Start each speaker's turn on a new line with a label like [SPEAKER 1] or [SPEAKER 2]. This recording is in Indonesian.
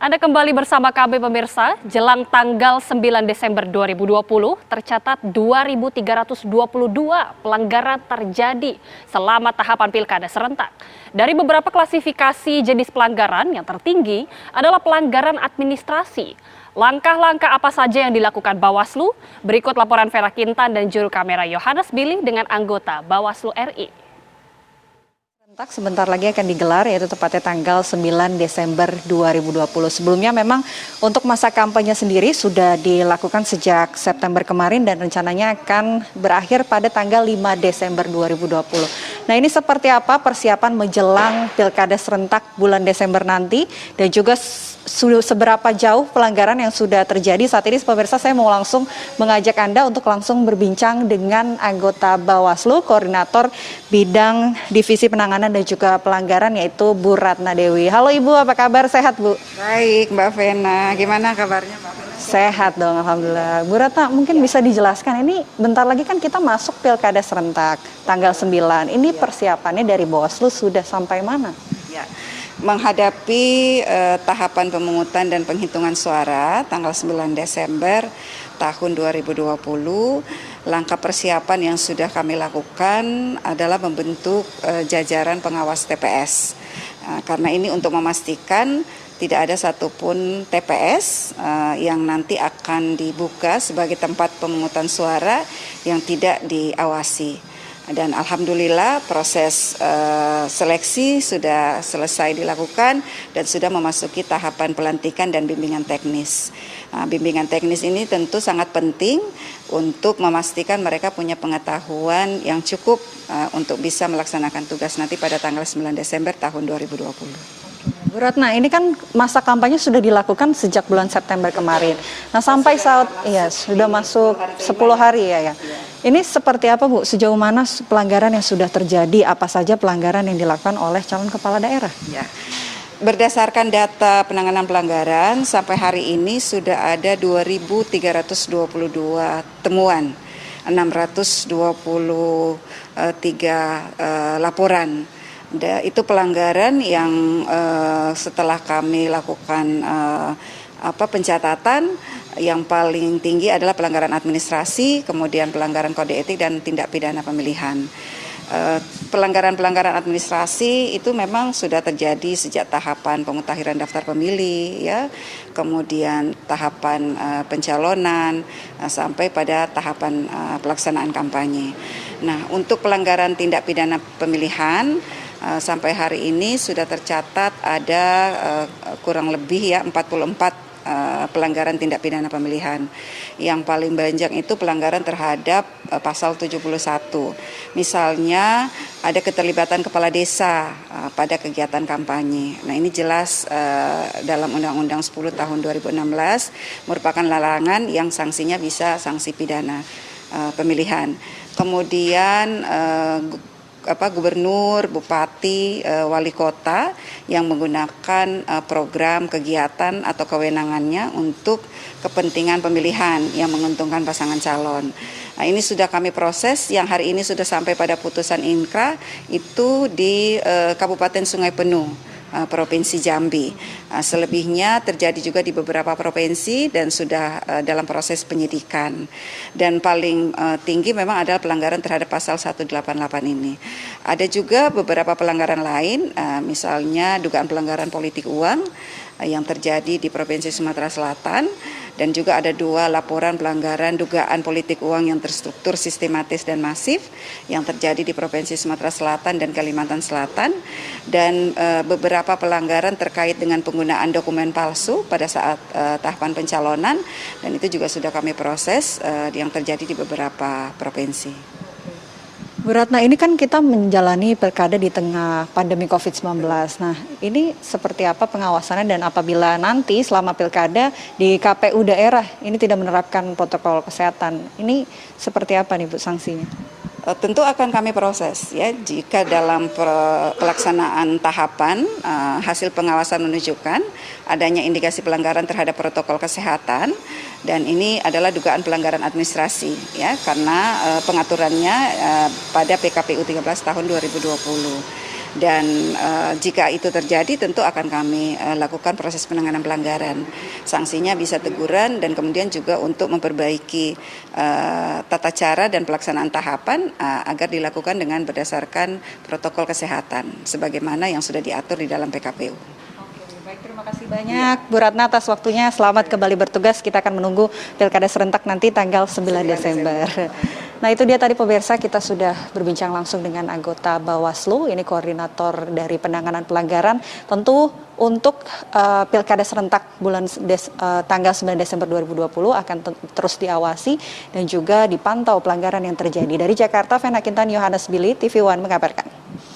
[SPEAKER 1] Anda kembali bersama kami pemirsa, jelang tanggal 9 Desember 2020 tercatat 2.322 pelanggaran terjadi selama tahapan pilkada serentak. Dari beberapa klasifikasi jenis pelanggaran yang tertinggi adalah pelanggaran administrasi. Langkah-langkah apa saja yang dilakukan Bawaslu? Berikut laporan Vera Kintan dan juru kamera Yohanes Billy dengan anggota Bawaslu RI.
[SPEAKER 2] Sebentar lagi akan digelar, yaitu tepatnya tanggal 9 Desember 2020. Sebelumnya memang untuk masa kampanye sendiri sudah dilakukan sejak September kemarin dan rencananya akan berakhir pada tanggal 5 Desember 2020. Nah, ini seperti apa persiapan menjelang pilkada serentak bulan Desember nanti dan juga seberapa jauh pelanggaran yang sudah terjadi. Saat ini pemirsa, saya mau langsung mengajak Anda untuk langsung berbincang dengan anggota Bawaslu, Koordinator Bidang Divisi Penanganan dan juga Pelanggaran, yaitu Bu Ratna Dewi. Halo Ibu, apa kabar? Sehat Bu?
[SPEAKER 3] Baik Mbak Vena, gimana kabarnya Mbak Vena?
[SPEAKER 2] Sehat dong, Alhamdulillah. Bu Ratna, mungkin bisa dijelaskan, ini bentar lagi kan kita masuk pilkada serentak tanggal 9. Ini persiapannya dari Bawaslu sudah sampai mana?
[SPEAKER 3] Ya, menghadapi tahapan pemungutan dan penghitungan suara tanggal 9 Desember tahun 2020, langkah persiapan yang sudah kami lakukan adalah membentuk jajaran pengawas TPS. Karena ini untuk memastikan tidak ada satupun TPS yang nanti akan dibuka sebagai tempat pemungutan suara yang tidak diawasi. Dan alhamdulillah proses seleksi sudah selesai dilakukan dan sudah memasuki tahapan pelantikan dan bimbingan teknis. Bimbingan teknis ini tentu sangat penting untuk memastikan mereka punya pengetahuan yang cukup untuk bisa melaksanakan tugas nanti pada tanggal 9 Desember tahun 2020.
[SPEAKER 2] Bu Ratna, ini kan masa kampanye sudah dilakukan sejak bulan September kemarin. Nah, sampai saat sudah masuk 10 hari ya. Ini seperti apa Bu? Sejauh mana pelanggaran yang sudah terjadi? Apa saja pelanggaran yang dilakukan oleh calon kepala daerah?
[SPEAKER 3] Ya. Berdasarkan data penanganan pelanggaran, sampai hari ini sudah ada 2.322 temuan, 623 laporan. Itu pelanggaran yang setelah kami lakukan pencatatan, yang paling tinggi adalah pelanggaran administrasi, kemudian pelanggaran kode etik dan tindak pidana pemilihan. Pelanggaran-pelanggaran administrasi itu memang sudah terjadi sejak tahapan pemutahiran daftar pemilih, ya, kemudian tahapan pencalonan sampai pada tahapan pelaksanaan kampanye. Nah, untuk pelanggaran tindak pidana pemilihan sampai hari ini sudah tercatat ada kurang lebih 44 pelanggaran tindak pidana pemilihan. Yang paling banyak itu pelanggaran terhadap pasal 71. Misalnya ada keterlibatan kepala desa pada kegiatan kampanye. Nah, ini jelas dalam Undang-Undang 10 tahun 2016 merupakan larangan yang sanksinya bisa sanksi pidana pemilihan. Kemudian gubernur, bupati, wali kota yang menggunakan program kegiatan atau kewenangannya untuk kepentingan pemilihan yang menguntungkan pasangan calon. Nah, ini sudah kami proses, yang hari ini sudah sampai pada putusan Inkra itu di Kabupaten Sungai Penuh, Provinsi Jambi. Selebihnya terjadi juga di beberapa provinsi dan sudah dalam proses penyidikan. Dan paling tinggi memang adalah pelanggaran terhadap pasal 188 ini. Ada juga beberapa pelanggaran lain, misalnya dugaan pelanggaran politik uang yang terjadi di Provinsi Sumatera Selatan, dan juga ada 2 laporan pelanggaran dugaan politik uang yang terstruktur, sistematis dan masif yang terjadi di Provinsi Sumatera Selatan dan Kalimantan Selatan, dan beberapa pelanggaran terkait dengan penggunaan dokumen palsu pada saat tahapan pencalonan, dan itu juga sudah kami proses yang terjadi di beberapa provinsi.
[SPEAKER 2] Bu Ratna, ini kan kita menjalani pilkada di tengah pandemi COVID-19. Nah, ini seperti apa pengawasannya, dan apabila nanti selama pilkada di KPU daerah ini tidak menerapkan protokol kesehatan, ini seperti apa nih Bu sanksinya?
[SPEAKER 3] Tentu akan kami proses, ya, jika dalam pelaksanaan tahapan hasil pengawasan menunjukkan adanya indikasi pelanggaran terhadap protokol kesehatan, dan ini adalah dugaan pelanggaran administrasi, ya, karena pengaturannya pada PKPU 13 tahun 2020. Dan jika itu terjadi tentu akan kami lakukan proses penanganan pelanggaran. Sanksinya bisa teguran dan kemudian juga untuk memperbaiki tata cara dan pelaksanaan tahapan agar dilakukan dengan berdasarkan protokol kesehatan sebagaimana yang sudah diatur di dalam PKPU.
[SPEAKER 2] Baik, terima kasih banyak Bu Ratna atas waktunya. Selamat kembali bertugas. Kita akan menunggu Pilkada serentak nanti tanggal 9 Desember. Nah, itu dia tadi pemirsa, kita sudah berbincang langsung dengan anggota Bawaslu, ini koordinator dari penanganan pelanggaran. Tentu untuk Pilkada serentak tanggal 9 Desember 2020 akan terus diawasi dan juga dipantau pelanggaran yang terjadi. Dari Jakarta, Vena Kintan, Yohanes Billy, TV One mengabarkan.